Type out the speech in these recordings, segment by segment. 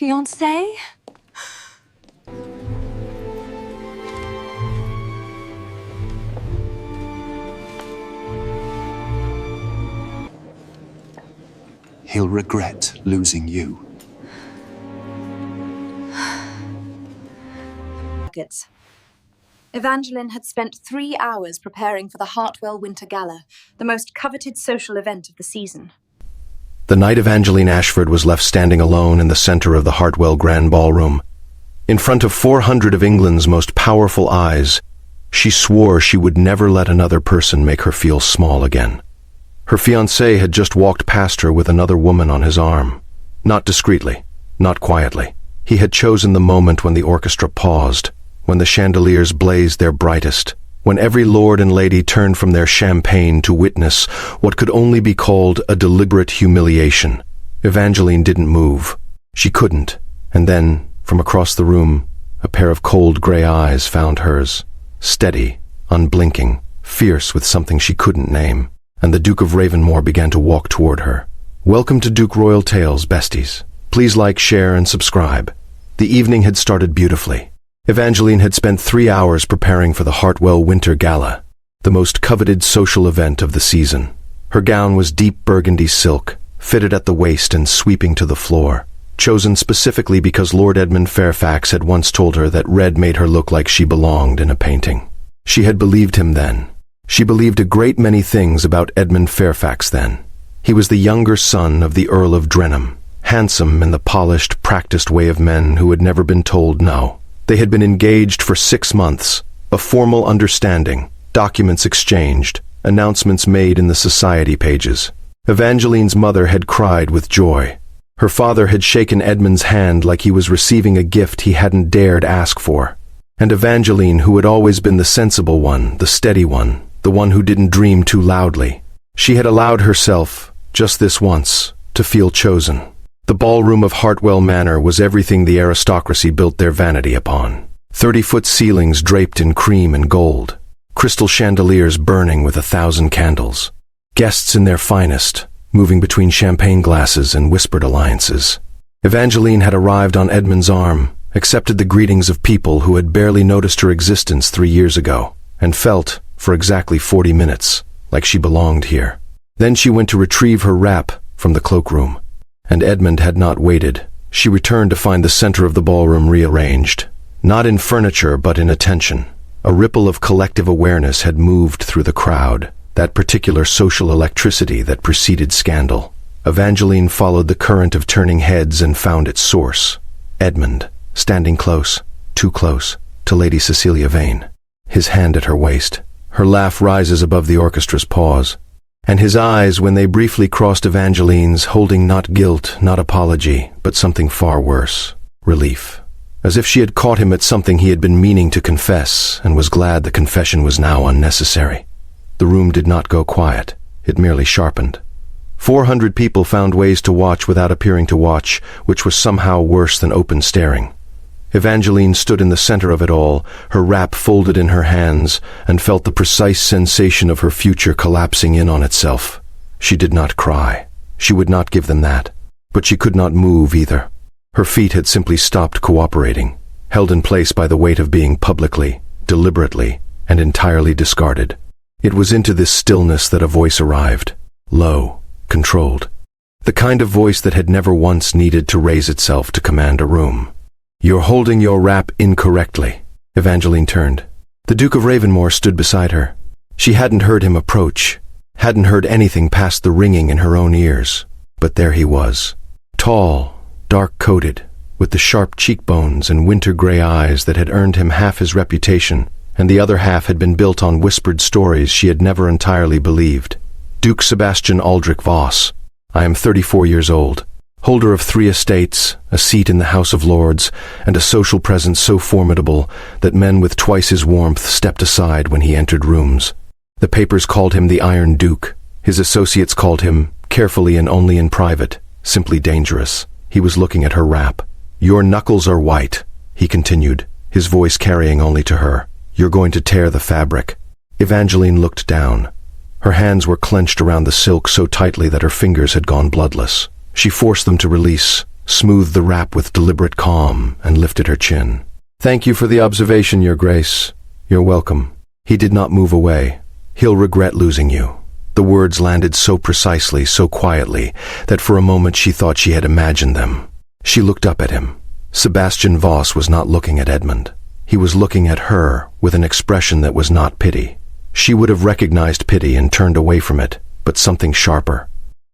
fiancé? He'll regret losing you. Evangeline had spent 3 hours preparing for the Hartwell Winter Gala, the most coveted social event of the season. The night Evangeline Ashford was left standing alone in the center of the Hartwell Grand Ballroom. In front of 400 of England's most powerful eyes, she swore she would never let another person make her feel small again. Her fiancé had just walked past her with another woman on his arm. Not discreetly, not quietly. He had chosen the moment when the orchestra paused, when the chandeliers blazed their brightest, when every lord and lady turned from their champagne to witness what could only be called a deliberate humiliation. Evangeline didn't move. She couldn't. And then, from across the room, a pair of cold gray eyes found hers, steady, unblinking, fierce with something she couldn't name. And the Duke of Ravenmore began to walk toward her. Welcome to Duke Royal Tales, besties. Please like, share, and subscribe. The evening had started beautifully. Evangeline had spent 3 hours preparing for the Hartwell Winter Gala, the most coveted social event of the season. Her gown was deep burgundy silk, fitted at the waist and sweeping to the floor, chosen specifically because Lord Edmund Fairfax had once told her that red made her look like she belonged in a painting. She had believed him then. She believed a great many things about Edmund Fairfax then. He was the younger son of the Earl of Drenham, handsome in the polished, practiced way of men who had never been told no. They had been engaged for 6 months, a formal understanding, documents exchanged, announcements made in the society pages. Evangeline's mother had cried with joy. Her father had shaken Edmund's hand like he was receiving a gift he hadn't dared ask for. And Evangeline, who had always been the sensible one, the steady one, the one who didn't dream too loudly. She had allowed herself, just this once, to feel chosen. The ballroom of Hartwell Manor was everything the aristocracy built their vanity upon. 30-foot ceilings draped in cream and gold, crystal chandeliers burning with 1,000 candles, guests in their finest, moving between champagne glasses and whispered alliances. Evangeline had arrived on Edmund's arm, accepted the greetings of people who had barely noticed her existence 3 years ago, and felt, for exactly 40 minutes, like she belonged here. Then she went to retrieve her wrap from the cloakroom. And Edmund had not waited. She returned to find the center of the ballroom rearranged, not in furniture but in attention. A ripple of collective awareness had moved through the crowd, that particular social electricity that preceded scandal. Evangeline followed the current of turning heads and found its source. Edmund, standing close, too close, to Lady Cecilia Vane, his hand at her waist. Her laugh rises above the orchestra's pause. And his eyes, when they briefly crossed Evangeline's, holding not guilt, not apology, but something far worse, relief. As if she had caught him at something he had been meaning to confess, and was glad the confession was now unnecessary. The room did not go quiet. It merely sharpened. 400 people found ways to watch without appearing to watch, which was somehow worse than open staring. Evangeline stood in the center of it all, her wrap folded in her hands, and felt the precise sensation of her future collapsing in on itself. She did not cry. She would not give them that. But she could not move either. Her feet had simply stopped cooperating, held in place by the weight of being publicly, deliberately, and entirely discarded. It was into this stillness that a voice arrived, low, controlled. The kind of voice that had never once needed to raise itself to command a room. "You're holding your wrap incorrectly." Evangeline turned. The Duke of Ravenmore stood beside her. She hadn't heard him approach, hadn't heard anything past the ringing in her own ears. But there he was, tall, dark-coated, with the sharp cheekbones and winter-gray eyes that had earned him half his reputation, and the other half had been built on whispered stories she had never entirely believed. Duke Sebastian Aldrich Voss. I am 34 years old. Holder of 3 estates, a seat in the House of Lords, and a social presence so formidable that men with twice his warmth stepped aside when he entered rooms. The papers called him the Iron Duke. His associates called him, carefully and only in private, simply dangerous. He was looking at her wrap. "Your knuckles are white," he continued, his voice carrying only to her. "You're going to tear the fabric." Evangeline looked down. Her hands were clenched around the silk so tightly that her fingers had gone bloodless. She forced them to release, smoothed the wrap with deliberate calm, and lifted her chin. "Thank you for the observation, Your Grace. You're welcome." He did not move away. "He'll regret losing you." The words landed so precisely, so quietly, that for a moment she thought she had imagined them. She looked up at him. Sebastian Voss was not looking at Edmund. He was looking at her with an expression that was not pity. She would have recognized pity and turned away from it, but something sharper.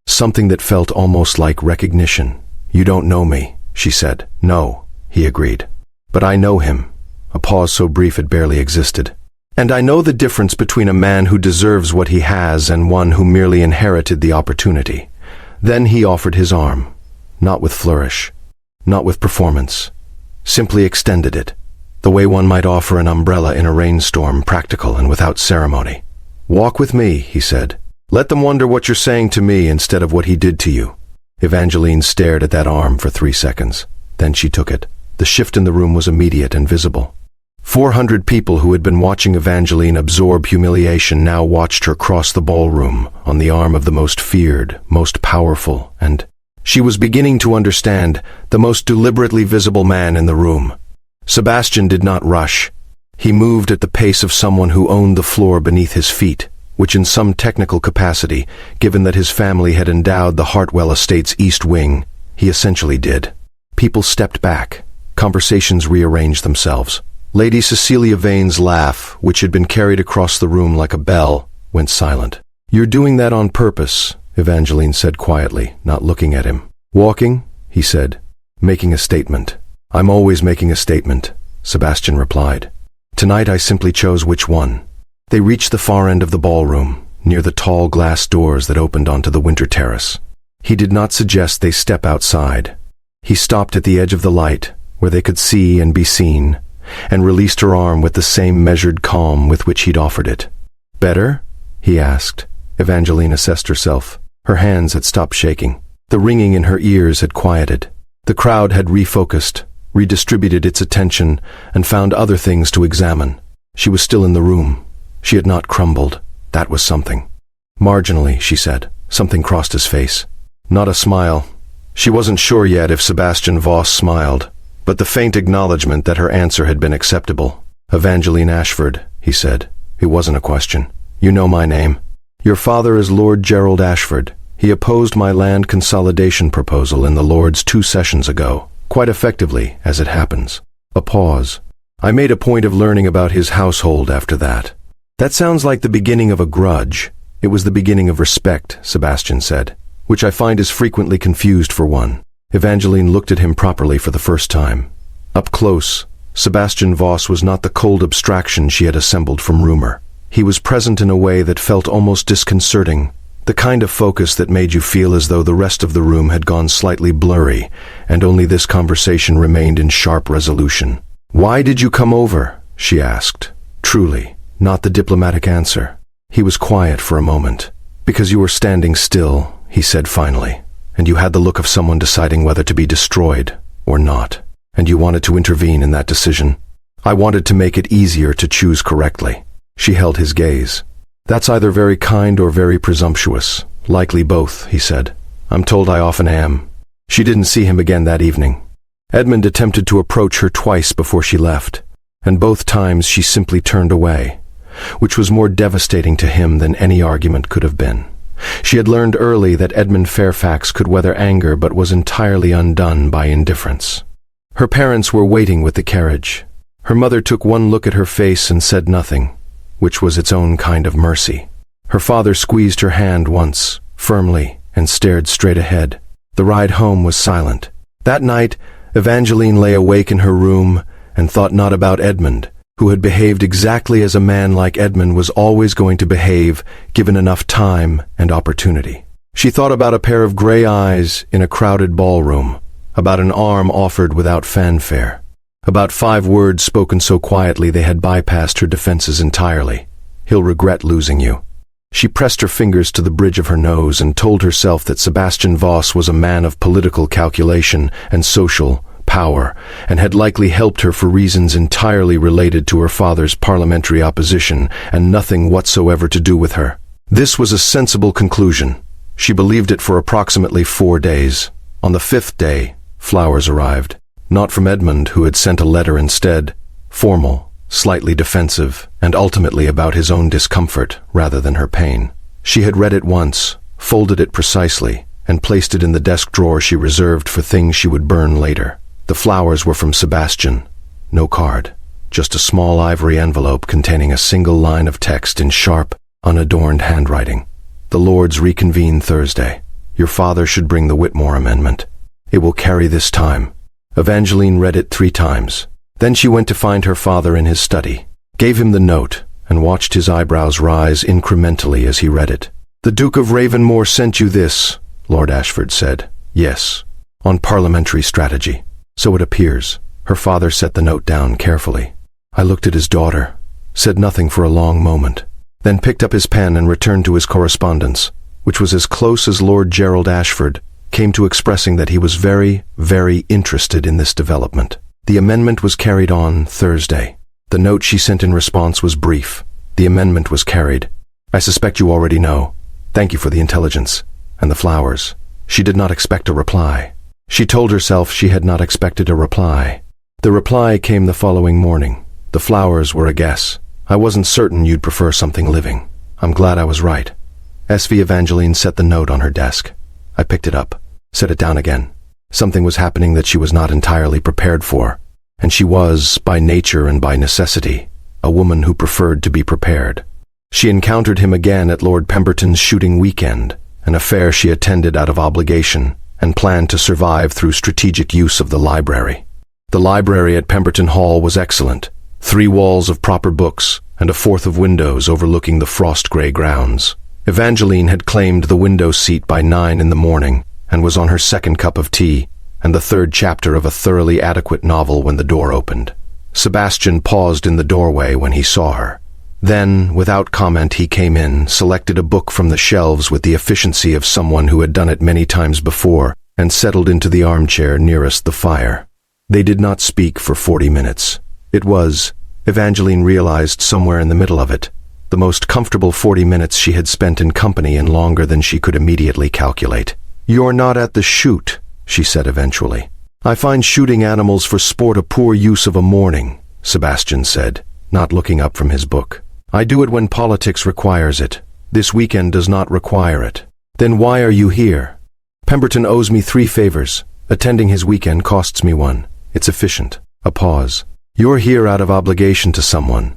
Something that felt almost like recognition. "You don't know me," she said. "No," he agreed. "But I know him." A pause so brief it barely existed. "And I know the difference between a man who deserves what he has and one who merely inherited the opportunity." Then he offered his arm, not with flourish, not with performance, simply extended it, the way one might offer an umbrella in a rainstorm, practical and without ceremony. "Walk with me," he said. "Let them wonder what you're saying to me instead of what he did to you." Evangeline stared at that arm for 3 seconds. Then she took it. The shift in the room was immediate and visible. 400 people who had been watching Evangeline absorb humiliation now watched her cross the ballroom on the arm of the most feared, most powerful, and, she was beginning to understand, the most deliberately visible man in the room. Sebastian did not rush. He moved at the pace of someone who owned the floor beneath his feet, which in some technical capacity, given that his family had endowed the Hartwell estate's east wing, he essentially did. People stepped back. Conversations rearranged themselves. Lady Cecilia Vane's laugh, which had been carried across the room like a bell, went silent. "You're doing that on purpose," Evangeline said quietly, not looking at him. "Walking?" he said, "making a statement." "I'm always making a statement," Sebastian replied. "Tonight I simply chose which one." They reached the far end of the ballroom, near the tall glass doors that opened onto the winter terrace. He did not suggest they step outside. He stopped at the edge of the light, where they could see and be seen, and released her arm with the same measured calm with which he'd offered it. "Better?" he asked. Evangeline assessed herself. Her hands had stopped shaking. The ringing in her ears had quieted. The crowd had refocused, redistributed its attention, and found other things to examine. She was still in the room. She had not crumbled. That was something. "Marginally," she said. Something crossed his face. Not a smile. She wasn't sure yet if Sebastian Voss smiled, but the faint acknowledgement that her answer had been acceptable. "Evangeline Ashford," he said. It wasn't a question. "You know my name. Your father is Lord Gerald Ashford. He opposed my land consolidation proposal in the Lords 2 sessions ago, quite effectively, as it happens." A pause. "I made a point of learning about his household after that." "That sounds like the beginning of a grudge." "It was the beginning of respect," Sebastian said, "which I find is frequently confused for one." Evangeline looked at him properly for the first time. Up close, Sebastian Voss was not the cold abstraction she had assembled from rumor. He was present in a way that felt almost disconcerting, the kind of focus that made you feel as though the rest of the room had gone slightly blurry, and only this conversation remained in sharp resolution. "Why did you come over?" she asked. Truly, not the diplomatic answer. He was quiet for a moment. "Because you were standing still," he said finally, "and you had the look of someone deciding whether to be destroyed or not, and you wanted to intervene in that decision. I wanted to make it easier to choose correctly." She held his gaze. "That's either very kind or very presumptuous. Likely both," he said. "I'm told I often am." She didn't see him again that evening. Edmund attempted to approach her twice before she left, and both times she simply turned away, which was more devastating to him than any argument could have been. She had learned early that Edmund Fairfax could weather anger but was entirely undone by indifference. Her parents were waiting with the carriage. Her mother took one look at her face and said nothing, which was its own kind of mercy. Her father squeezed her hand once, firmly, and stared straight ahead. The ride home was silent. That night, Evangeline lay awake in her room and thought not about Edmund, who had behaved exactly as a man like Edmund was always going to behave, given enough time and opportunity. She thought about a pair of gray eyes in a crowded ballroom, about an arm offered without fanfare, about 5 words spoken so quietly they had bypassed her defenses entirely. "He'll regret losing you." She pressed her fingers to the bridge of her nose and told herself that Sebastian Voss was a man of political calculation and social power, and had likely helped her for reasons entirely related to her father's parliamentary opposition and nothing whatsoever to do with her. This was a sensible conclusion. She believed it for approximately 4 days. On the 5th day, Flowers arrived. Not from Edmund, who had sent a letter instead, formal, slightly defensive, and ultimately about his own discomfort rather than her pain. She had read it once, folded it precisely, and placed it in the desk drawer she reserved for things she would burn later. The flowers were from Sebastian. No card, just a small ivory envelope containing a single line of text in sharp, unadorned handwriting. The Lords reconvene Thursday. Your father should bring the Whitmore Amendment. It will carry this time. Evangeline read it 3 times. Then she went to find her father in his study, gave him the note, and watched his eyebrows rise incrementally as he read it. The Duke of Ravenmore sent you this, Lord Ashford said. Yes, on parliamentary strategy. So it appears. Her father set the note down carefully. I looked at his daughter, said nothing for a long moment, then picked up his pen and returned to his correspondence, which was as close as Lord Gerald Ashford came to expressing that he was very, very interested in this development. The amendment was carried on Thursday. The note she sent in response was brief. The amendment was carried. I suspect you already know. Thank you for the intelligence. And the flowers. She did not expect a reply. She told herself she had not expected a reply. The reply came the following morning. The flowers were a guess. I wasn't certain you'd prefer something living. I'm glad I was right. SV Evangeline set the note on her desk. I picked it up, set it down again. Something was happening that she was not entirely prepared for, and she was, by nature and by necessity, a woman who preferred to be prepared. She encountered him again at Lord Pemberton's shooting weekend, an affair she attended out of obligation, and planned to survive through strategic use of the library. The library at Pemberton Hall was excellent. 3 walls of proper books, and a 4th of windows overlooking the frost-gray grounds. Evangeline had claimed the window seat by 9 in the morning, and was on her 2nd cup of tea, and the 3rd chapter of a thoroughly adequate novel when the door opened. Sebastian paused in the doorway when he saw her. Then, without comment, he came in, selected a book from the shelves with the efficiency of someone who had done it many times before, and settled into the armchair nearest the fire. They did not speak for 40 minutes. It was, Evangeline realized somewhere in the middle of it, the most comfortable 40 minutes she had spent in company and longer than she could immediately calculate. You're not at the shoot, she said eventually. I find shooting animals for sport a poor use of a morning, Sebastian said, not looking up from his book. I do it when politics requires it. This weekend does not require it. Then why are you here? Pemberton owes me 3 favors. Attending his weekend costs me 1. It's efficient. A pause. You're here out of obligation to someone.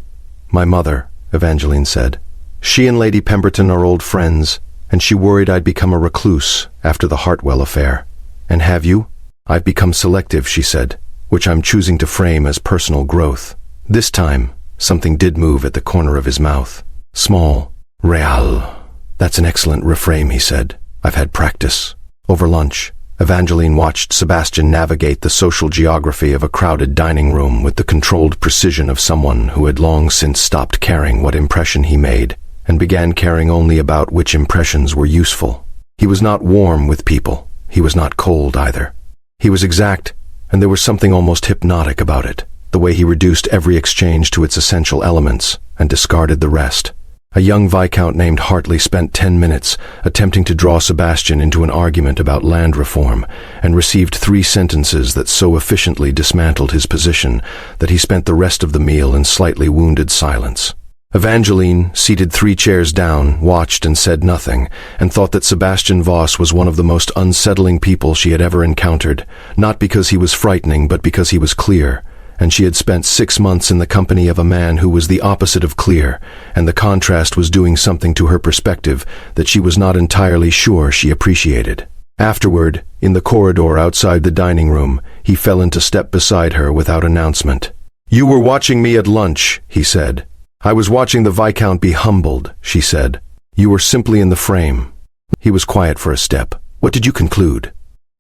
My mother, Evangeline said. She and Lady Pemberton are old friends, and she worried I'd become a recluse after the Hartwell affair. And have you? I've become selective, she said, which I'm choosing to frame as personal growth. This time, something did move at the corner of his mouth. Small. Real. That's an excellent reframe, he said. I've had practice. Over lunch, Evangeline watched Sebastian navigate the social geography of a crowded dining room with the controlled precision of someone who had long since stopped caring what impression he made and began caring only about which impressions were useful. He was not warm with people. He was not cold either. He was exact, and there was something almost hypnotic about it, the way he reduced every exchange to its essential elements and discarded the rest. A young viscount named Hartley spent 10 minutes attempting to draw Sebastian into an argument about land reform and received 3 sentences that so efficiently dismantled his position that he spent the rest of the meal in slightly wounded silence. Evangeline, seated 3 chairs down, watched and said nothing, and thought that Sebastian Voss was one of the most unsettling people she had ever encountered, not because he was frightening but because he was clear. And she had spent 6 months in the company of a man who was the opposite of clear, and the contrast was doing something to her perspective that she was not entirely sure she appreciated. Afterward, in the corridor outside the dining room, he fell into step beside her without announcement. You were watching me at lunch, he said. I was watching the Viscount be humbled, she said. You were simply in the frame. He was quiet for a step. What did you conclude?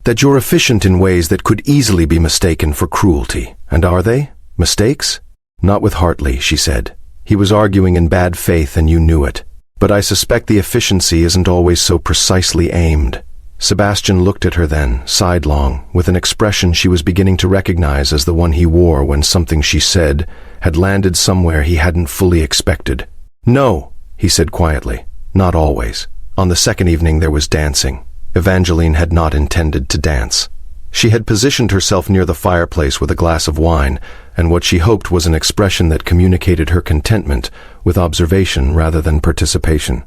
That you're efficient in ways that could easily be mistaken for cruelty. And are they? Mistakes? Not with Hartley, she said. He was arguing in bad faith and you knew it. But I suspect the efficiency isn't always so precisely aimed. Sebastian looked at her then, sidelong, with an expression she was beginning to recognize as the one he wore when something she said had landed somewhere he hadn't fully expected. No, he said quietly. Not always. On the second evening there was dancing. Evangeline had not intended to dance. She had positioned herself near the fireplace with a glass of wine, and what she hoped was an expression that communicated her contentment with observation rather than participation.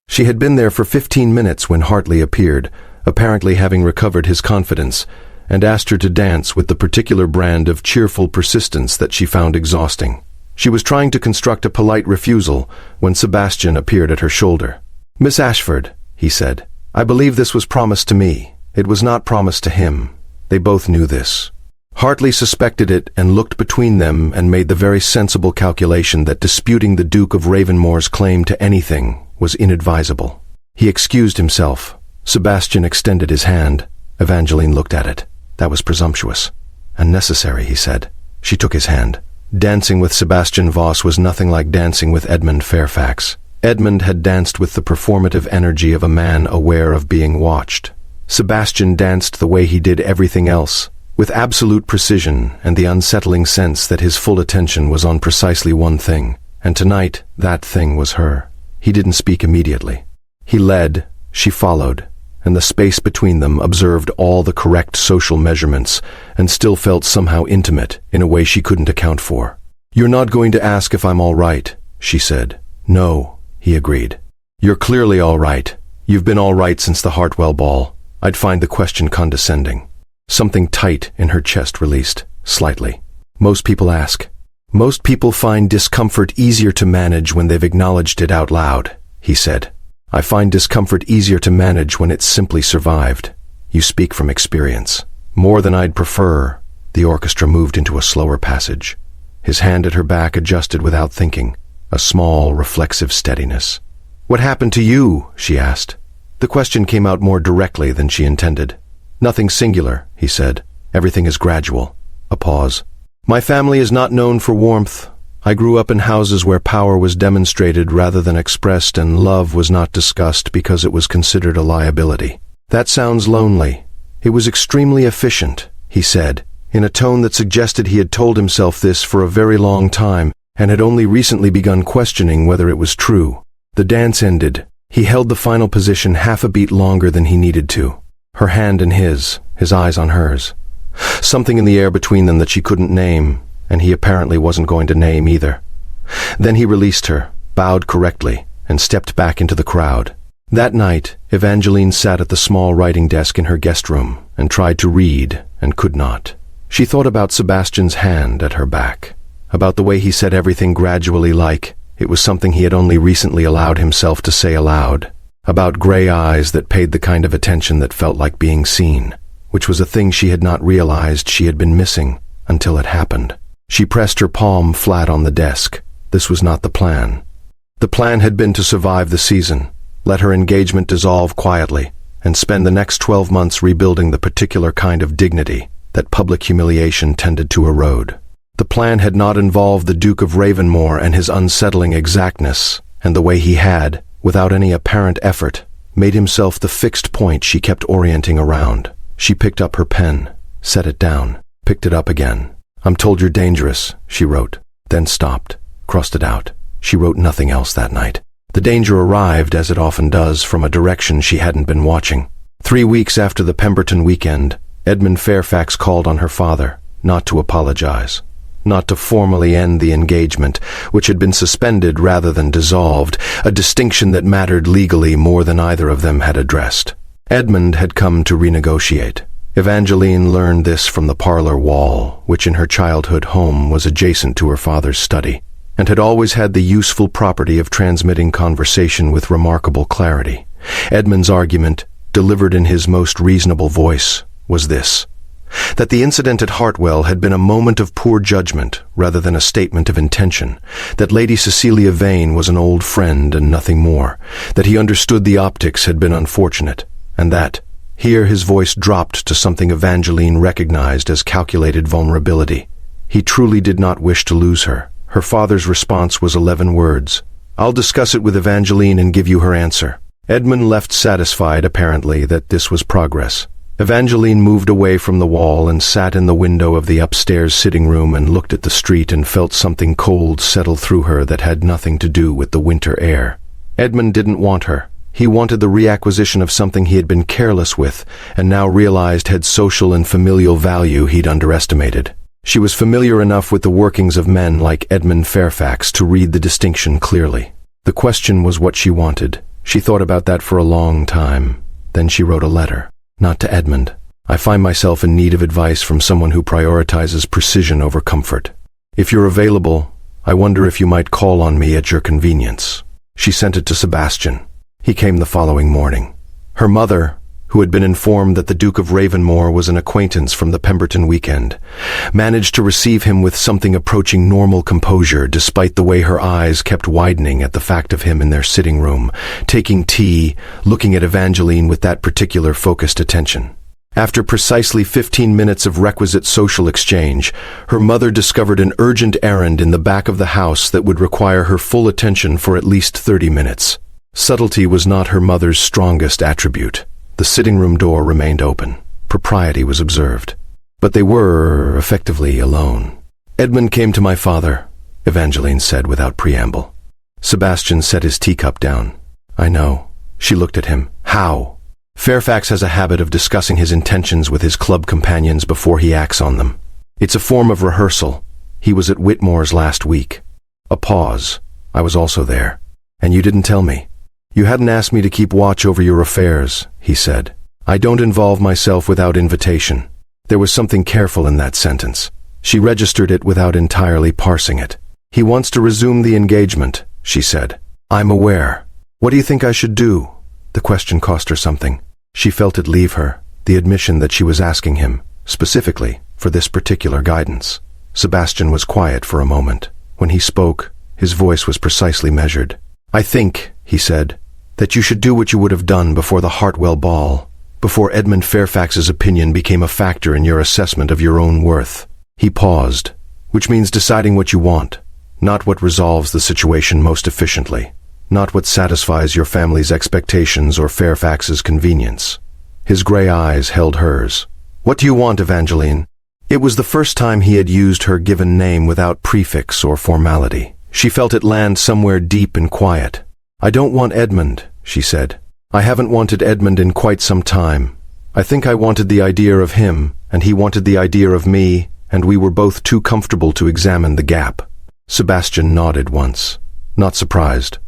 She had been there for 15 minutes when Hartley appeared, apparently having recovered his confidence, and asked her to dance with the particular brand of cheerful persistence that she found exhausting. She was trying to construct a polite refusal when Sebastian appeared at her shoulder. "Miss Ashford," he said, "I believe this was promised to me. It was not promised to him." They both knew this. Hartley suspected it and looked between them and made the very sensible calculation that disputing the Duke of Ravenmore's claim to anything was inadvisable. He excused himself. Sebastian extended his hand. Evangeline looked at it. That was presumptuous. "Unnecessary," he said. She took his hand. Dancing with Sebastian Voss was nothing like dancing with Edmund Fairfax. Edmund had danced with the performative energy of a man aware of being watched. Sebastian danced the way he did everything else, with absolute precision and the unsettling sense that his full attention was on precisely one thing, and tonight that thing was her. He didn't speak immediately. He led, she followed, and the space between them observed all the correct social measurements and still felt somehow intimate in a way she couldn't account for. "You're not going to ask if I'm all right," she said. "No," he agreed. "You're clearly all right. You've been all right since the Hartwell ball." I'd find the question condescending. Something tight in her chest released, slightly. "Most people ask. Most people find discomfort easier to manage when they've acknowledged it out loud," he said. "I find discomfort easier to manage when it's simply survived. You speak from experience. More than I'd prefer." The orchestra moved into a slower passage. His hand at her back adjusted without thinking, a small, reflexive steadiness. "What happened to you?" she asked. The question came out more directly than she intended. "Nothing singular," he said. "Everything is gradual." A pause. "My family is not known for warmth. I grew up in houses where power was demonstrated rather than expressed, and love was not discussed because it was considered a liability. That sounds lonely." "It was extremely efficient," he said, in a tone that suggested he had told himself this for a very long time and had only recently begun questioning whether it was true. The dance ended. He held the final position half a beat longer than he needed to. Her hand in his eyes on hers. Something in the air between them that she couldn't name, and he apparently wasn't going to name either. Then he released her, bowed correctly, and stepped back into the crowd. That night, Evangeline sat at the small writing desk in her guest room and tried to read and could not. She thought about Sebastian's hand at her back, about the way he said everything gradually like it was something he had only recently allowed himself to say aloud, about gray eyes that paid the kind of attention that felt like being seen, which was a thing she had not realized she had been missing until it happened. She pressed her palm flat on the desk. This was not the plan. The plan had been to survive the season, let her engagement dissolve quietly, and spend the next 12 months rebuilding the particular kind of dignity that public humiliation tended to erode. The plan had not involved the Duke of Ravenmore and his unsettling exactness, and the way he had, without any apparent effort, made himself the fixed point she kept orienting around. She picked up her pen, set it down, picked it up again. "I'm told you're dangerous," she wrote, then stopped, crossed it out. She wrote nothing else that night. The danger arrived, as it often does, from a direction she hadn't been watching. 3 weeks after the Pemberton weekend, Edmund Fairfax called on her father, not to apologize, not to formally end the engagement, which had been suspended rather than dissolved, a distinction that mattered legally more than either of them had addressed. Edmund had come to renegotiate. Evangeline learned this from the parlor wall, which in her childhood home was adjacent to her father's study, and had always had the useful property of transmitting conversation with remarkable clarity. Edmund's argument, delivered in his most reasonable voice, was this: that the incident at Hartwell had been a moment of poor judgment rather than a statement of intention, that Lady Cecilia Vane was an old friend and nothing more, that he understood the optics had been unfortunate, and that, here his voice dropped to something Evangeline recognized as calculated vulnerability, he truly did not wish to lose her. Her father's response was 11 words. "I'll discuss it with Evangeline and give you her answer." Edmund left satisfied, apparently, that this was progress. Evangeline moved away from the wall and sat in the window of the upstairs sitting room and looked at the street and felt something cold settle through her that had nothing to do with the winter air. Edmund didn't want her. He wanted the reacquisition of something he had been careless with and now realized had social and familial value he'd underestimated. She was familiar enough with the workings of men like Edmund Fairfax to read the distinction clearly. The question was what she wanted. She thought about that for a long time. Then she wrote a letter. Not to Edmund. I find myself in need of advice from someone who prioritizes precision over comfort. If you're available, I wonder if you might call on me at your convenience. She sent it to Sebastian. He came the following morning. Her mother, who had been informed that the Duke of Ravenmore was an acquaintance from the Pemberton weekend, managed to receive him with something approaching normal composure despite the way her eyes kept widening at the fact of him in their sitting room, taking tea, looking at Evangeline with that particular focused attention. After precisely 15 minutes of requisite social exchange, her mother discovered an urgent errand in the back of the house that would require her full attention for at least 30 minutes. Subtlety was not her mother's strongest attribute. The sitting room door remained open. Propriety was observed. But they were, effectively, alone. Edmund came to my father, Evangeline said without preamble. Sebastian set his teacup down. I know. She looked at him. How? Fairfax has a habit of discussing his intentions with his club companions before he acts on them. It's a form of rehearsal. He was at Whitmore's last week. A pause. I was also there. And you didn't tell me. You hadn't asked me to keep watch over your affairs, he said. I don't involve myself without invitation. There was something careful in that sentence. She registered it without entirely parsing it. He wants to resume the engagement, she said. I'm aware. What do you think I should do? The question cost her something. She felt it leave her, the admission that she was asking him, specifically, for this particular guidance. Sebastian was quiet for a moment. When he spoke, his voice was precisely measured. I think, he said, that you should do what you would have done before the Hartwell ball, before Edmund Fairfax's opinion became a factor in your assessment of your own worth. He paused, which means deciding what you want, not what resolves the situation most efficiently, not what satisfies your family's expectations or Fairfax's convenience. His gray eyes held hers. What do you want, Evangeline? It was the first time he had used her given name without prefix or formality. She felt it land somewhere deep and quiet. I don't want Edmund, she said. I haven't wanted Edmund in quite some time. I think I wanted the idea of him, and he wanted the idea of me, and we were both too comfortable to examine the gap. Sebastian nodded once, not surprised,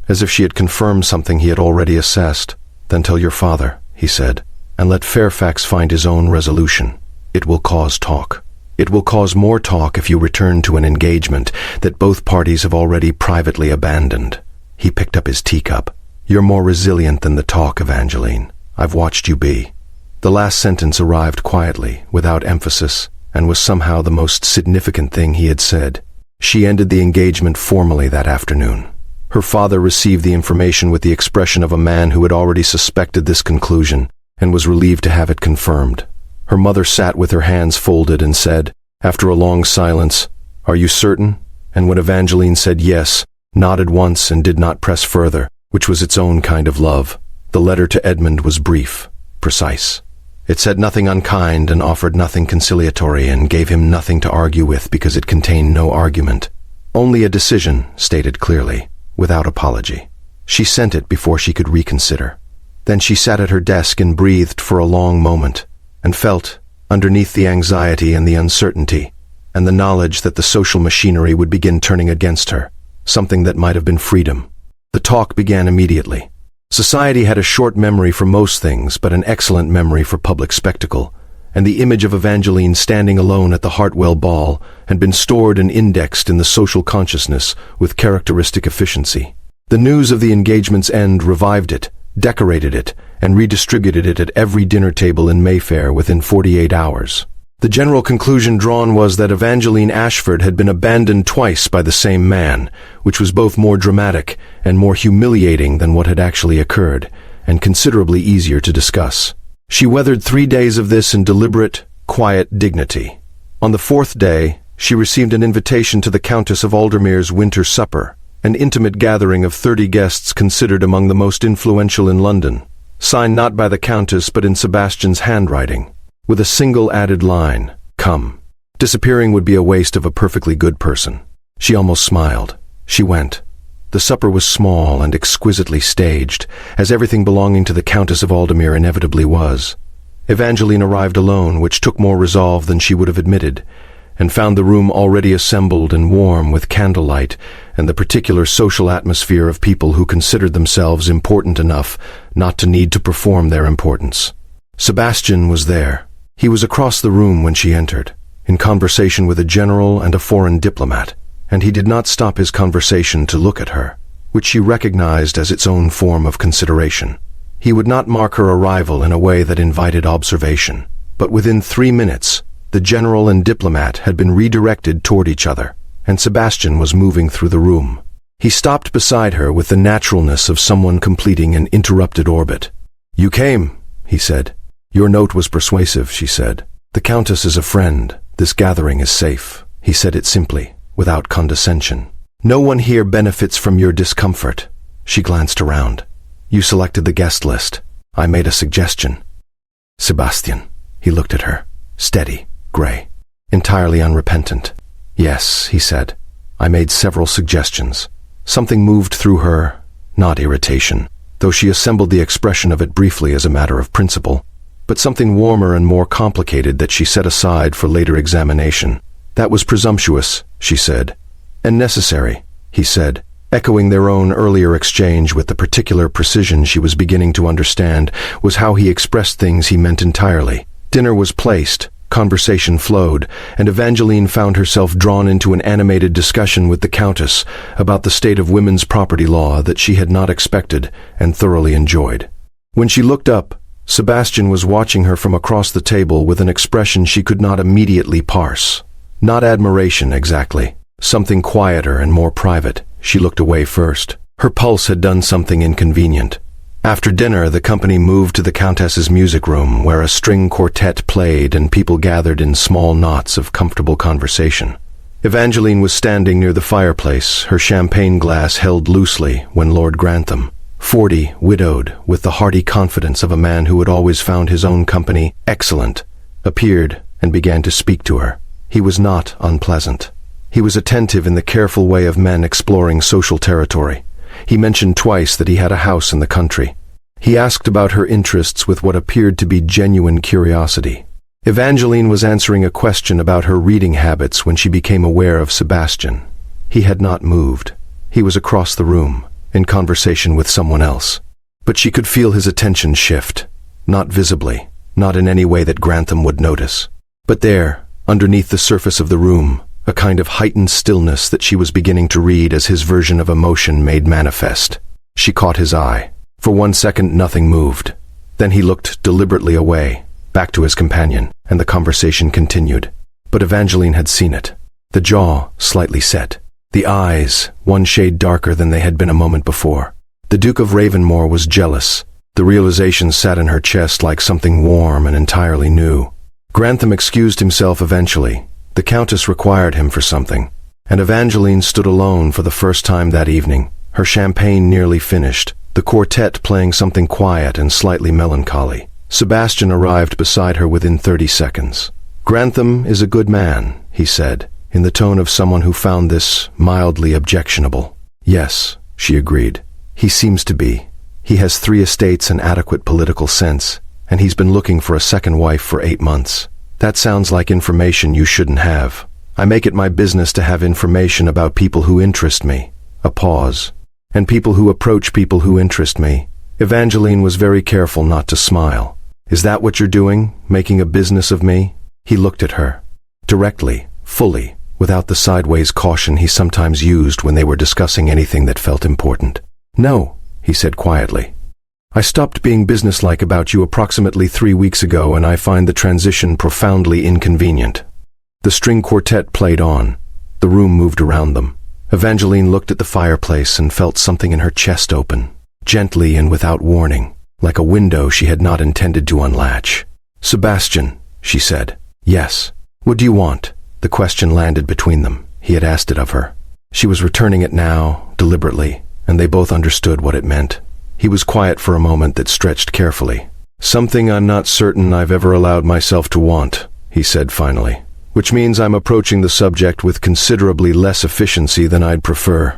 as if she had confirmed something he had already assessed. Then tell your father, he said, and let Fairfax find his own resolution. It will cause talk. It will cause more talk if you return to an engagement that both parties have already privately abandoned. He picked up his teacup. You're more resilient than the talk, Evangeline. I've watched you be. The last sentence arrived quietly, without emphasis, and was somehow the most significant thing he had said. She ended the engagement formally that afternoon. Her father received the information with the expression of a man who had already suspected this conclusion, and was relieved to have it confirmed. Her mother sat with her hands folded and said, after a long silence, Are you certain? And when Evangeline said yes, nodded once and did not press further, which was its own kind of love. The letter to Edmund was brief, precise. It said nothing unkind and offered nothing conciliatory and gave him nothing to argue with because it contained no argument. Only a decision, stated clearly, without apology. She sent it before she could reconsider. Then she sat at her desk and breathed for a long moment, and felt, underneath the anxiety and the uncertainty, and the knowledge that the social machinery would begin turning against her, something that might have been freedom. The talk began immediately. Society had a short memory for most things, but an excellent memory for public spectacle, and the image of Evangeline standing alone at the Hartwell ball had been stored and indexed in the social consciousness with characteristic efficiency. The news of the engagement's end revived it, decorated it, and redistributed it at every dinner table in Mayfair within 48 hours. The general conclusion drawn was that Evangeline Ashford had been abandoned twice by the same man, which was both more dramatic and more humiliating than what had actually occurred, and considerably easier to discuss. She weathered 3 days of this in deliberate, quiet dignity. On the 4th day, she received an invitation to the Countess of Aldermere's winter supper, an intimate gathering of 30 guests considered among the most influential in London, signed not by the Countess but in Sebastian's handwriting, with a single added line, "Come." Disappearing would be a waste of a perfectly good person. She almost smiled. She went. The supper was small and exquisitely staged, as everything belonging to the Countess of Aldemir inevitably was. Evangeline arrived alone, which took more resolve than she would have admitted, and found the room already assembled and warm with candlelight and the particular social atmosphere of people who considered themselves important enough not to need to perform their importance. Sebastian was there. He was across the room when she entered, in conversation with a general and a foreign diplomat, and he did not stop his conversation to look at her, which she recognized as its own form of consideration. He would not mark her arrival in a way that invited observation, but within 3 minutes, the general and diplomat had been redirected toward each other, and Sebastian was moving through the room. He stopped beside her with the naturalness of someone completing an interrupted orbit. "You came," he said. "Your note was persuasive," she said. "The Countess is a friend. This gathering is safe." He said it simply, without condescension. "No one here benefits from your discomfort." She glanced around. "You selected the guest list. I made a suggestion." "Sebastian." He looked at her, steady, gray, entirely unrepentant. "Yes," he said. "I made several suggestions." Something moved through her, not irritation, though she assembled the expression of it briefly as a matter of principle, but something warmer and more complicated that she set aside for later examination. "That was presumptuous," she said. "And necessary," he said, echoing their own earlier exchange with the particular precision she was beginning to understand was how he expressed things he meant entirely. Dinner was placed, conversation flowed, and Evangeline found herself drawn into an animated discussion with the Countess about the state of women's property law that she had not expected and thoroughly enjoyed. When she looked up, Sebastian was watching her from across the table with an expression she could not immediately parse. Not admiration, exactly. Something quieter and more private. She looked away first. Her pulse had done something inconvenient. After dinner, the company moved to the Countess's music room, where a string quartet played and people gathered in small knots of comfortable conversation. Evangeline was standing near the fireplace, her champagne glass held loosely, when Lord Grantham, 40, widowed, with the hearty confidence of a man who had always found his own company excellent, appeared and began to speak to her. He was not unpleasant. He was attentive in the careful way of men exploring social territory. He mentioned twice that he had a house in the country. He asked about her interests with what appeared to be genuine curiosity. Evangeline was answering a question about her reading habits when she became aware of Sebastian. He had not moved. He was across the room, in conversation with someone else. But she could feel his attention shift, not visibly, not in any way that Grantham would notice. But there, underneath the surface of the room, a kind of heightened stillness that she was beginning to read as his version of emotion made manifest. She caught his eye. For 1 second nothing moved. Then he looked deliberately away, back to his companion, and the conversation continued. But Evangeline had seen it. The jaw slightly set. The eyes, one shade darker than they had been a moment before. The Duke of Ravenmore was jealous. The realization sat in her chest like something warm and entirely new. Grantham excused himself eventually. The Countess required him for something, and Evangeline stood alone for the first time that evening, her champagne nearly finished, the quartet playing something quiet and slightly melancholy. Sebastian arrived beside her within 30 seconds. "Grantham is a good man," he said, in the tone of someone who found this mildly objectionable. "Yes," she agreed. "He seems to be. He has 3 estates and adequate political sense, and he's been looking for a second wife for 8 months. That sounds like information you shouldn't have. I make it my business to have information about people who interest me." A pause. "And people who approach people who interest me." Evangeline was very careful not to smile. "Is that what you're doing, making a business of me?" He looked at her. Directly, fully, without the sideways caution he sometimes used when they were discussing anything that felt important. "No," he said quietly. "I stopped being businesslike about you approximately 3 weeks ago, and I find the transition profoundly inconvenient." The string quartet played on. The room moved around them. Evangeline looked at the fireplace and felt something in her chest open, gently and without warning, like a window she had not intended to unlatch. "Sebastian," she said. "Yes." "What do you want?" The question landed between them. He had asked it of her. She was returning it now, deliberately, and they both understood what it meant. He was quiet for a moment that stretched carefully. "Something I'm not certain I've ever allowed myself to want," he said finally, "which means I'm approaching the subject with considerably less efficiency than I'd prefer."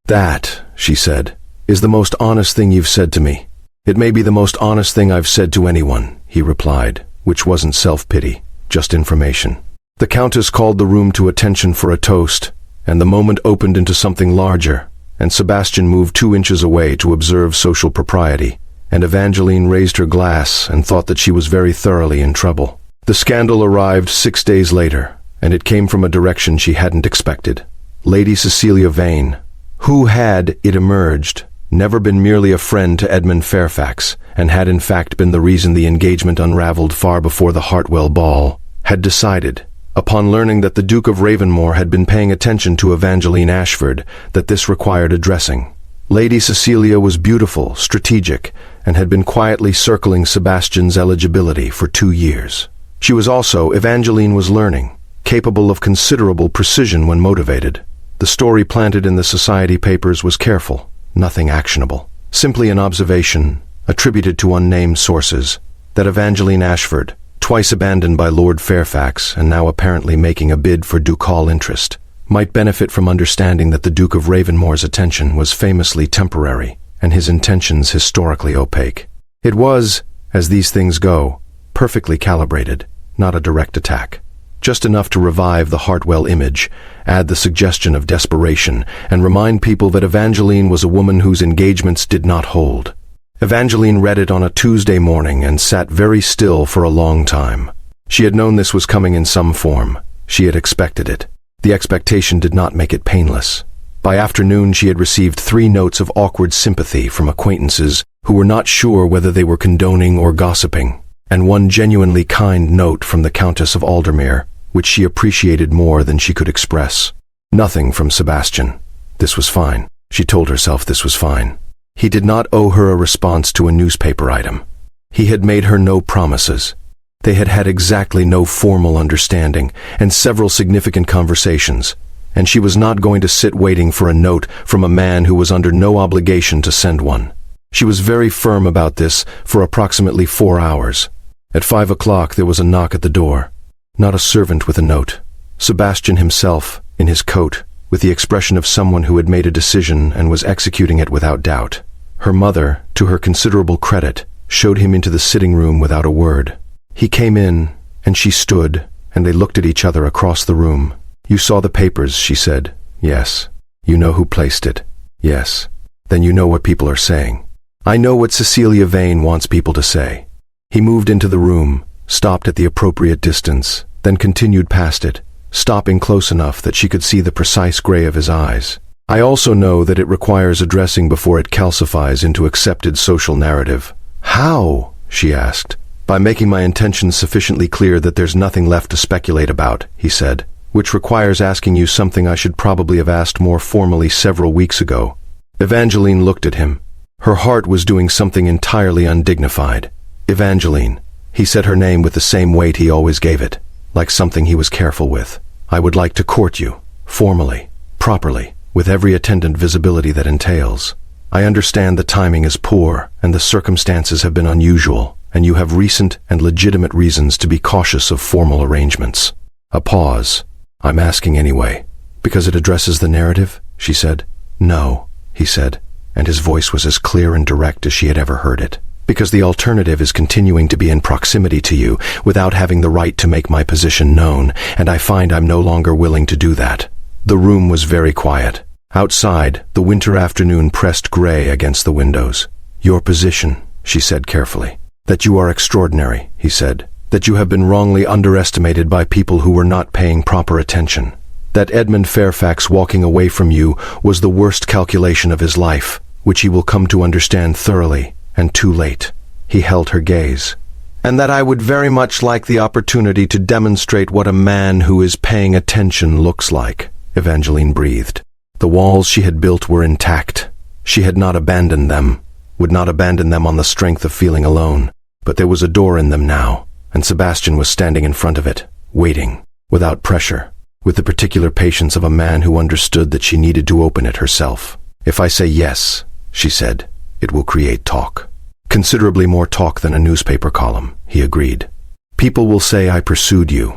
"That," she said, "is the most honest thing you've said to me." "It may be the most honest thing I've said to anyone," he replied, which wasn't self-pity, just information. The Countess called the room to attention for a toast, and the moment opened into something larger, and Sebastian moved 2 inches away to observe social propriety, and Evangeline raised her glass and thought that she was very thoroughly in trouble. The scandal arrived 6 days later, and it came from a direction she hadn't expected. Lady Cecilia Vane, who had, it emerged, never been merely a friend to Edmund Fairfax, and had in fact been the reason the engagement unraveled far before the Hartwell ball, had decided, upon learning that the Duke of Ravenmore had been paying attention to Evangeline Ashford, that this required addressing. Lady Cecilia was beautiful, strategic, and had been quietly circling Sebastian's eligibility for 2 years. She was also, Evangeline was learning, capable of considerable precision when motivated. The story planted in the society papers was careful, nothing actionable. Simply an observation, attributed to unnamed sources, that Evangeline Ashford, twice abandoned by Lord Fairfax and now apparently making a bid for ducal interest, might benefit from understanding that the Duke of Ravenmore's attention was famously temporary and his intentions historically opaque. It was, as these things go, perfectly calibrated, not a direct attack. Just enough to revive the Hartwell image, add the suggestion of desperation, and remind people that Evangeline was a woman whose engagements did not hold. Evangeline read it on a Tuesday morning and sat very still for a long time. She had known this was coming in some form. She had expected it. The expectation did not make it painless. By afternoon she had received 3 notes of awkward sympathy from acquaintances who were not sure whether they were condoning or gossiping, and 1 genuinely kind note from the Countess of Aldermere, which she appreciated more than she could express. Nothing from Sebastian. This was fine. She told herself this was fine. He did not owe her a response to a newspaper item. He had made her no promises. They had had exactly no formal understanding and several significant conversations, and she was not going to sit waiting for a note from a man who was under no obligation to send one. She was very firm about this for approximately 4 hours. At 5 o'clock there was a knock at the door. Not a servant with a note. Sebastian himself, in his coat, with the expression of someone who had made a decision and was executing it without doubt. Her mother, to her considerable credit, showed him into the sitting room without a word. He came in, and she stood, and they looked at each other across the room. "You saw the papers," she said. "Yes." "You know who placed it?" "Yes." "Then you know what people are saying." "I know what Cecilia Vane wants people to say." He moved into the room, stopped at the appropriate distance, then continued past it, stopping close enough that she could see the precise gray of his eyes. "I also know that it requires addressing before it calcifies into accepted social narrative." "How?" she asked. "By making my intentions sufficiently clear that there's nothing left to speculate about," he said, "which requires asking you something I should probably have asked more formally several weeks ago." Evangeline looked at him. Her heart was doing something entirely undignified. "Evangeline." He said her name with the same weight he always gave it, like something he was careful with. "I would like to court you, formally, properly, with every attendant visibility that entails. I understand the timing is poor, and the circumstances have been unusual, and you have recent and legitimate reasons to be cautious of formal arrangements." A pause. "I'm asking anyway. Because it addresses the narrative?" she said. "No," he said, and his voice was as clear and direct as she had ever heard it. "Because the alternative is continuing to be in proximity to you without having the right to make my position known, and I find I'm no longer willing to do that." The room was very quiet. Outside, the winter afternoon pressed gray against the windows. "Your position," she said carefully. "That you are extraordinary," he said. "That you have been wrongly underestimated by people who were not paying proper attention. That Edmund Fairfax walking away from you was the worst calculation of his life, which he will come to understand thoroughly, and too late." He held her gaze. "And that I would very much like the opportunity to demonstrate what a man who is paying attention looks like," Evangeline breathed. The walls she had built were intact. She had not abandoned them, would not abandon them on the strength of feeling alone. But there was a door in them now, and Sebastian was standing in front of it, waiting, without pressure, with the particular patience of a man who understood that she needed to open it herself. "If I say yes," she said, "it will create talk. Considerably more talk than a newspaper column," he agreed. "People will say I pursued you.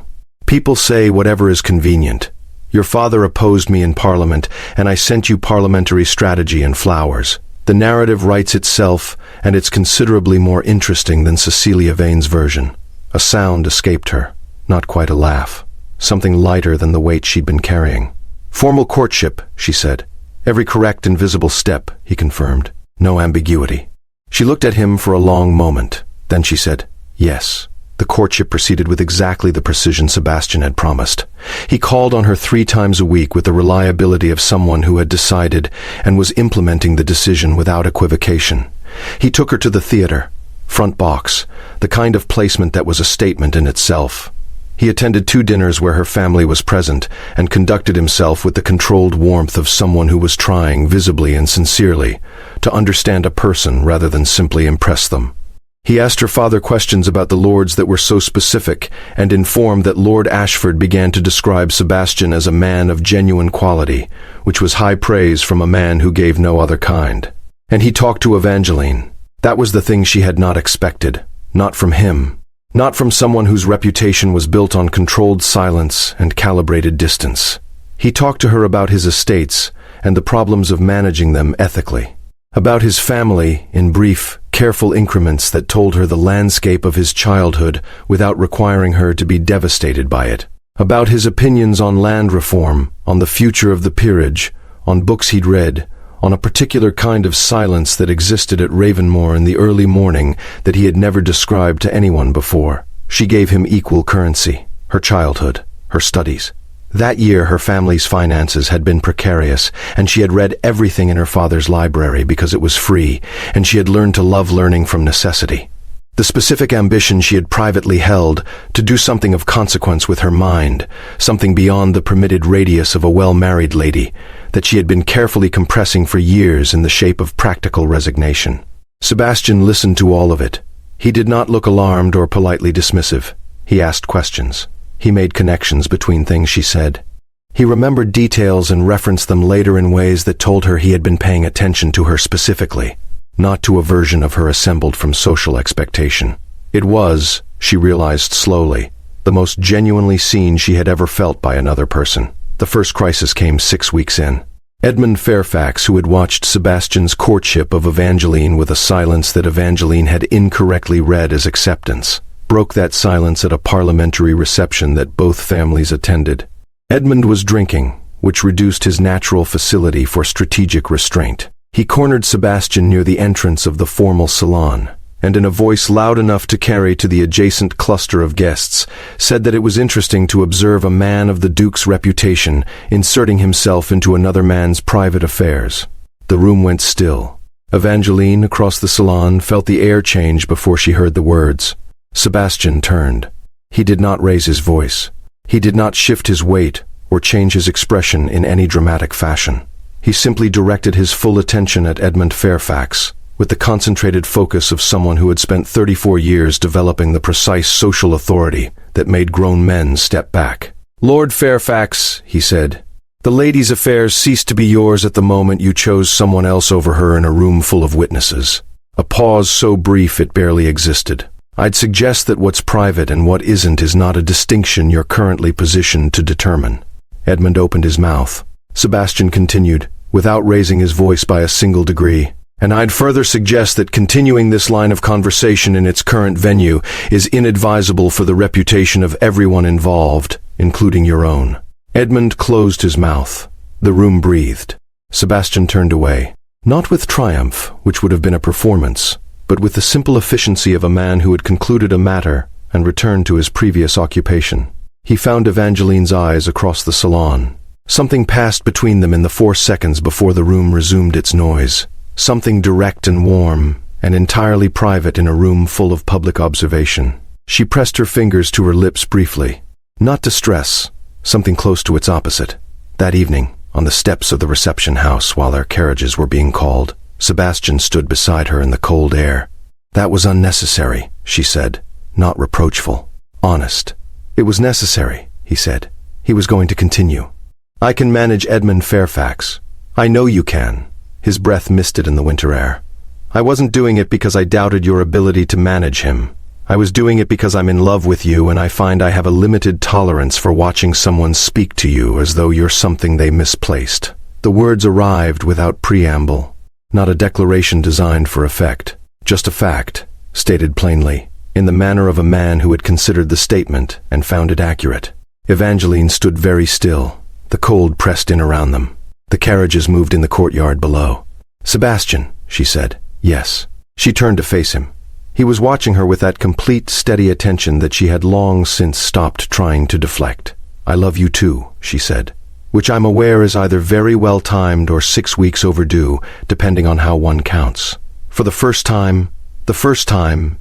People say whatever is convenient. Your father opposed me in Parliament, and I sent you parliamentary strategy and flowers. The narrative writes itself, and it's considerably more interesting than Cecilia Vane's version. A sound escaped her, not quite a laugh. Something lighter than the weight she'd been carrying. Formal courtship, she said. Every correct and visible step, he confirmed. No ambiguity. She looked at him for a long moment. Then she said, yes. The courtship proceeded with exactly the precision Sebastian had promised. He called on her 3 times a week with the reliability of someone who had decided and was implementing the decision without equivocation. He took her to the theater, front box, the kind of placement that was a statement in itself. He attended 2 dinners where her family was present and conducted himself with the controlled warmth of someone who was trying, visibly and sincerely, to understand a person rather than simply impress them. He asked her father questions about the lords that were so specific and informed that Lord Ashford began to describe Sebastian as a man of genuine quality, which was high praise from a man who gave no other kind. And he talked to Evangeline. That was the thing she had not expected. Not from him. Not from someone whose reputation was built on controlled silence and calibrated distance. He talked to her about his estates and the problems of managing them ethically. About his family, in brief, careful increments that told her the landscape of his childhood without requiring her to be devastated by it. About his opinions on land reform, on the future of the peerage, on books he'd read, on a particular kind of silence that existed at Ravenmoor in the early morning that he had never described to anyone before. She gave him equal currency, her childhood, her studies. That year her family's finances had been precarious, and she had read everything in her father's library because it was free, and she had learned to love learning from necessity. The specific ambition she had privately held, to do something of consequence with her mind, something beyond the permitted radius of a well-married lady, that she had been carefully compressing for years in the shape of practical resignation. Sebastian listened to all of it. He did not look alarmed or politely dismissive. He asked questions. He made connections between things she said. He remembered details and referenced them later in ways that told her he had been paying attention to her specifically, not to a version of her assembled from social expectation. It was, she realized slowly, the most genuinely seen she had ever felt by another person. The first crisis came 6 weeks in. Edmund Fairfax, who had watched Sebastian's courtship of Evangeline with a silence that Evangeline had incorrectly read as acceptance, broke that silence at a parliamentary reception that both families attended. Edmund was drinking, which reduced his natural facility for strategic restraint. He cornered Sebastian near the entrance of the formal salon, and in a voice loud enough to carry to the adjacent cluster of guests, said that it was interesting to observe a man of the Duke's reputation inserting himself into another man's private affairs. The room went still. Evangeline, across the salon, felt the air change before she heard the words. Sebastian turned. He did not raise his voice. He did not shift his weight or change his expression in any dramatic fashion. He simply directed his full attention at Edmund Fairfax, with the concentrated focus of someone who had spent 34 years developing the precise social authority that made grown men step back. "Lord Fairfax," he said, "the lady's affairs ceased to be yours at the moment you chose someone else over her in a room full of witnesses." A pause so brief it barely existed. "I'd suggest that what's private and what isn't is not a distinction you're currently positioned to determine." Edmund opened his mouth. Sebastian continued, without raising his voice by a single degree, "And I'd further suggest that continuing this line of conversation in its current venue is inadvisable for the reputation of everyone involved, including your own." Edmund closed his mouth. The room breathed. Sebastian turned away, not with triumph, which would have been a performance, but with the simple efficiency of a man who had concluded a matter and returned to his previous occupation. He found Evangeline's eyes across the salon. Something passed between them in the 4 seconds before the room resumed its noise. Something direct and warm, and entirely private in a room full of public observation. She pressed her fingers to her lips briefly. Not distress, something close to its opposite. That evening, on the steps of the reception house while their carriages were being called, Sebastian stood beside her in the cold air. "That was unnecessary," she said, not reproachful, honest. "It was necessary," he said. He was going to continue. "I can manage Edmund Fairfax. I know you can." His breath misted in the winter air. "I wasn't doing it because I doubted your ability to manage him. I was doing it because I'm in love with you, and I find I have a limited tolerance for watching someone speak to you as though you're something they misplaced. The words arrived without preamble, not a declaration designed for effect, just a fact, stated plainly, in the manner of a man who had considered the statement and found it accurate. Evangeline stood very still. The cold pressed in around them. The carriages moved in the courtyard below. "Sebastian," she said. "Yes." She turned to face him. He was watching her with that complete, steady attention that she had long since stopped trying to deflect. "I love you too," she said, which I'm aware is either very well timed or 6 weeks overdue, depending on how one counts. For the first time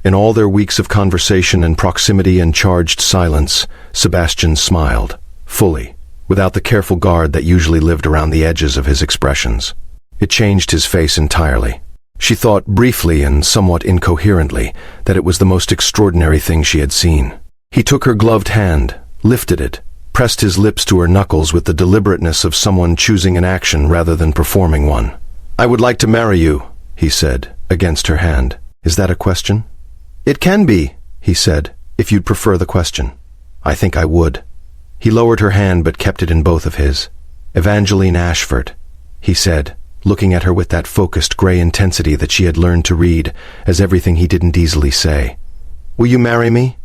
in all their weeks of conversation and proximity and charged silence, Sebastian smiled, fully, without the careful guard that usually lived around the edges of his expressions. It changed his face entirely. She thought briefly and somewhat incoherently that it was the most extraordinary thing she had seen. He took her gloved hand, lifted it, pressed his lips to her knuckles with the deliberateness of someone choosing an action rather than performing one. "I would like to marry you," he said, against her hand. "Is that a question?" "It can be," he said, "if you'd prefer the question." "I think I would." He lowered her hand but kept it in both of his. "Evangeline Ashford," he said, looking at her with that focused gray intensity that she had learned to read as everything he didn't easily say. "Will you marry me?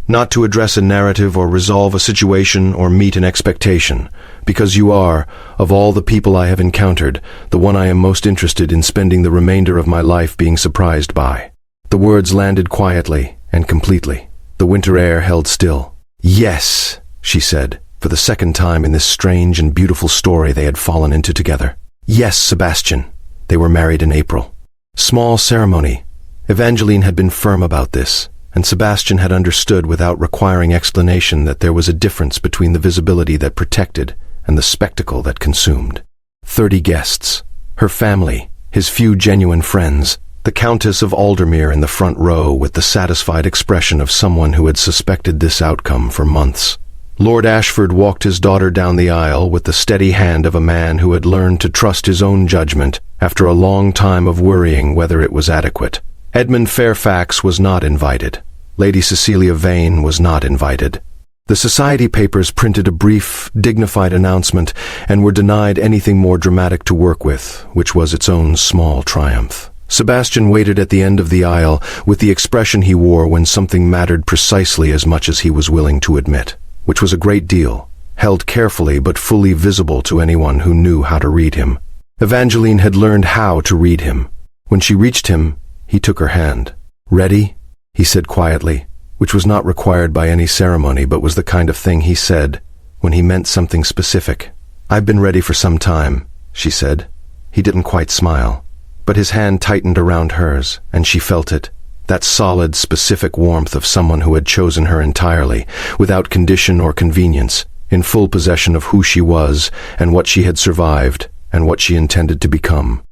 Not to address a narrative or resolve a situation or meet an expectation, because you are, of all the people I have encountered, the one I am most interested in spending the remainder of my life being surprised by." The words landed quietly and completely. The winter air held still. "Yes," she said, for the second time in this strange and beautiful story they had fallen into together. "Yes, Sebastian." They were married in April. Small ceremony. Evangeline had been firm about this, and Sebastian had understood without requiring explanation that there was a difference between the visibility that protected and the spectacle that consumed. 30 guests, her family, his few genuine friends, the Countess of Aldermere in the front row with the satisfied expression of someone who had suspected this outcome for months. Lord Ashford walked his daughter down the aisle with the steady hand of a man who had learned to trust his own judgment after a long time of worrying whether it was adequate. Edmund Fairfax was not invited. Lady Cecilia Vane was not invited. The society papers printed a brief, dignified announcement and were denied anything more dramatic to work with, which was its own small triumph. Sebastian waited at the end of the aisle with the expression he wore when something mattered precisely as much as he was willing to admit, which was a great deal, held carefully but fully visible to anyone who knew how to read him. Evangeline had learned how to read him. When she reached him, he took her hand. "Ready?" he said quietly, which was not required by any ceremony but was the kind of thing he said when he meant something specific. "I've been ready for some time," she said. He didn't quite smile, but his hand tightened around hers, and she felt it. That solid, specific warmth of someone who had chosen her entirely, without condition or convenience, in full possession of who she was and what she had survived and what she intended to become.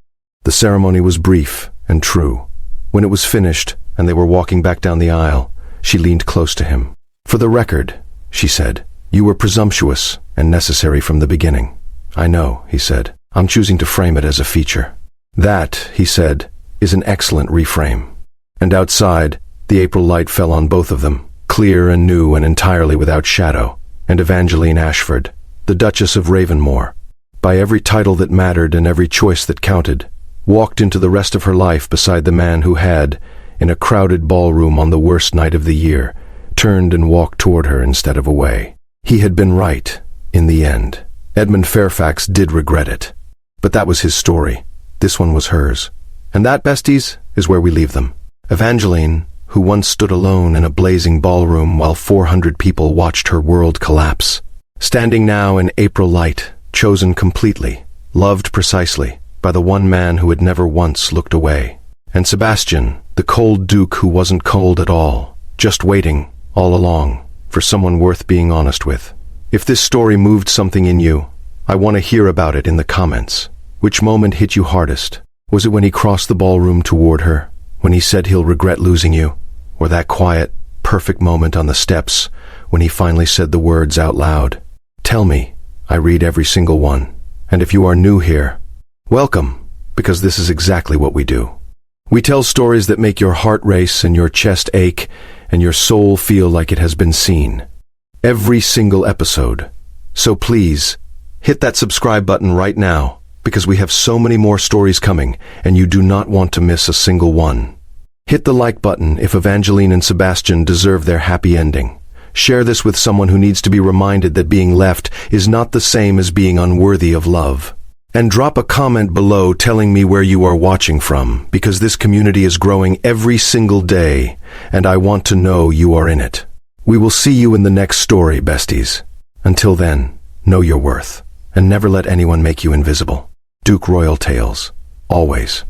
The ceremony was brief and true. When it was finished and they were walking back down the aisle, she leaned close to him. "For the record," she said, "you were presumptuous and necessary from the beginning." "I know," he said. "I'm choosing to frame it as a feature." "That," he said, "is an excellent reframe." And outside, the April light fell on both of them, clear and new and entirely without shadow, and Evangeline Ashford, the Duchess of Ravenmore, by every title that mattered and every choice that counted, walked into the rest of her life beside the man who had, in a crowded ballroom on the worst night of the year, turned and walked toward her instead of away. He had been right, in the end. Edmund Fairfax did regret it. But that was his story. This one was hers. And that, besties, is where we leave them. Evangeline, who once stood alone in a blazing ballroom while 400 people watched her world collapse, standing now in April light, chosen completely, loved precisely, by the one man who had never once looked away. And Sebastian, the cold duke who wasn't cold at all, just waiting, all along, for someone worth being honest with. If this story moved something in you, I want to hear about it in the comments. Which moment hit you hardest? Was it when he crossed the ballroom toward her? When he said he'll regret losing you? Or that quiet, perfect moment on the steps when he finally said the words out loud? Tell me. I read every single one. And if you are new here, welcome, because this is exactly what we do. We tell stories that make your heart race and your chest ache and your soul feel like it has been seen. Every single episode. So please, hit that subscribe button right now, because we have so many more stories coming, and you do not want to miss a single one. Hit the like button if Evangeline and Sebastian deserve their happy ending. Share this with someone who needs to be reminded that being left is not the same as being unworthy of love. And drop a comment below telling me where you are watching from, because this community is growing every single day, and I want to know you are in it. We will see you in the next story, besties. Until then, know your worth, and never let anyone make you invisible. Duke Royal Tales, always.